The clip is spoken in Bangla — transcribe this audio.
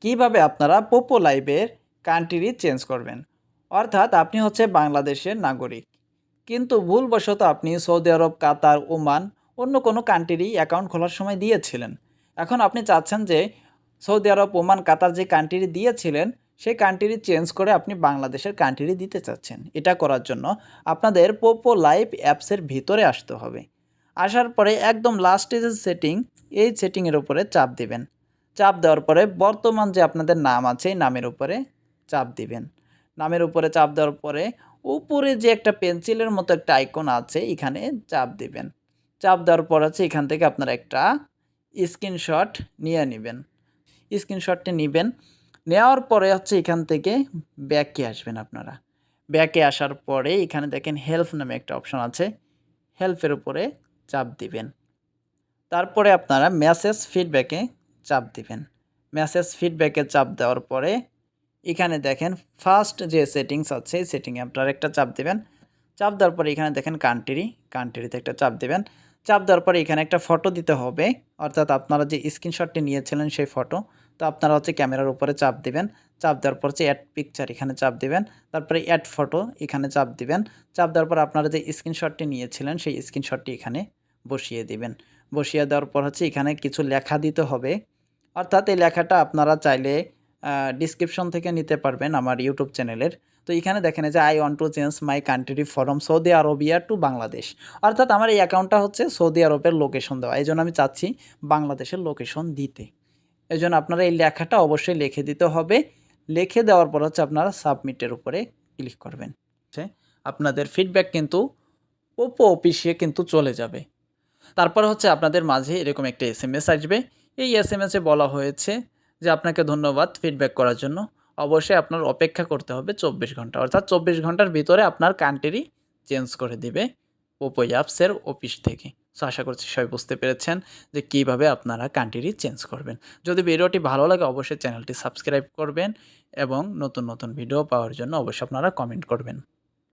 কিভাবে আপনারা পোপো লাইভের কান্ট্রি চেঞ্জ করবেন। অর্থাৎ আপনি হচ্ছে বাংলাদেশের নাগরিক, কিন্তু ভুলবশত আপনি সৌদি আরব, কাতার, ওমান অন্য কোনো কান্ট্রি অ্যাকাউন্ট খোলার সময় দিয়েছিলেন। এখন আপনি চাচ্ছেন যে সৌদি আরব, ওমান, কাতার যে কান্ট্রি দিয়েছিলেন সেই কান্ট্রি চেঞ্জ করে আপনি বাংলাদেশের কান্ট্রি দিতে চাচ্ছেন। এটা করার জন্য আপনাদের পোপো লাইভ অ্যাপসের ভিতরে আসতে হবে। আসার পরে একদম লাস্টে যে সেটিং, এই সেটিংয়ের উপরে চাপ দিবেন। চাপ দেওয়ার পরে বর্তমান যে আপনাদের নাম আছে এই নামের উপরে চাপ দিবেন। নামের উপরে চাপ দেওয়ার পরে উপরে যে একটা পেন্সিলের মতো একটা আইকন আছে এখানে চাপ দিবেন। চাপ দেওয়ার পর হচ্ছে এখান থেকে আপনারা একটা স্ক্রিনশট নিয়ে নিবেন। স্ক্রিনশটটি নিবেন। নেওয়ার পরে হচ্ছে এখান থেকে ব্যাকে আসবেন আপনারা। ব্যাকে আসার পরে এখানে দেখেন হেল্প নামে একটা অপশন আছে। হেল্পের উপরে চাপ দিবেন। তারপরে আপনারা মেসেজ ফিডব্যাকে চাপ দিবেন। মেসেজ ফিডব্যাকে চাপ দেওয়ার পরে এখানে দেখেন ফার্স্ট যে সেটিংস আছে এই সেটিংয়ে আপনারা একটা চাপ দিবেন। চাপ দেওয়ার পরে এখানে দেখেন কান্ট্রিতে একটা চাপ দিবেন। চাপ দেওয়ার পরে এখানে একটা ফটো দিতে হবে, অর্থাৎ আপনারা যে স্ক্রিনশটটি নিয়েছিলেন সেই ফটো। তো আপনারা হচ্ছে ক্যামেরার উপরে চাপ দিবেন। চাপ দেওয়ার পর হচ্ছে অ্যাড পিকচার এখানে চাপ দিবেন। তারপরে অ্যাড ফটো এখানে চাপ দিবেন। চাপ দেওয়ার পর আপনারা যে স্ক্রিনশটটি নিয়েছিলেন সেই স্ক্রিনশটটি এখানে বসিয়ে দিবেন। বসিয়ে দেওয়ার পর হচ্ছে এখানে কিছু লেখা দিতে হবে, অর্থাৎ এই লেখাটা আপনারা চাইলে ডিসক্রিপশন থেকে নিতে পারবেন আমার ইউটিউব চ্যানেলের। তো এখানে দেখেন যে I want to change my country from Saudi Arabia to Bangladesh. অর্থাৎ আমার এই অ্যাকাউন্টটা হচ্ছে সৌদি আরবের লোকেশন দেওয়া, এই জন্য আমি চাচ্ছি বাংলাদেশের লোকেশন দিতে। এই জন্য আপনারা এই লেখাটা অবশ্যই লিখে দিতে হবে। লিখে দেওয়ার পর হচ্ছে আপনারা সাবমিটের উপরে ক্লিক করবেন। আপনাদের ফিডব্যাক কিন্তু পোপো অফিসে কিন্তু চলে যাবে। তারপর হচ্ছে আপনাদের মাঝে এরকম একটা এসএমএস আসবে। এই এসএমএসে বলা হয়েছে যে আপনাকে ধন্যবাদ ফিডব্যাক করার জন্য। অবশ্যই আপনার অপেক্ষা করতে হবে 24 ঘন্টা। অর্থাৎ 24 ঘন্টার ভিতরে আপনার কান্ট্রি চেঞ্জ করে দিবে পোপো অ্যাপসের অফিস থেকে। সো আশা করছি সবাই বুঝতে পেরেছেন যে কীভাবে আপনারা কান্ট্রি চেঞ্জ করবেন। যদি ভিডিওটি ভালো লাগে অবশ্যই চ্যানেলটি সাবস্ক্রাইব করবেন এবং নতুন ভিডিও পাওয়ার জন্য অবশ্যই আপনারা কমেন্ট করবেন।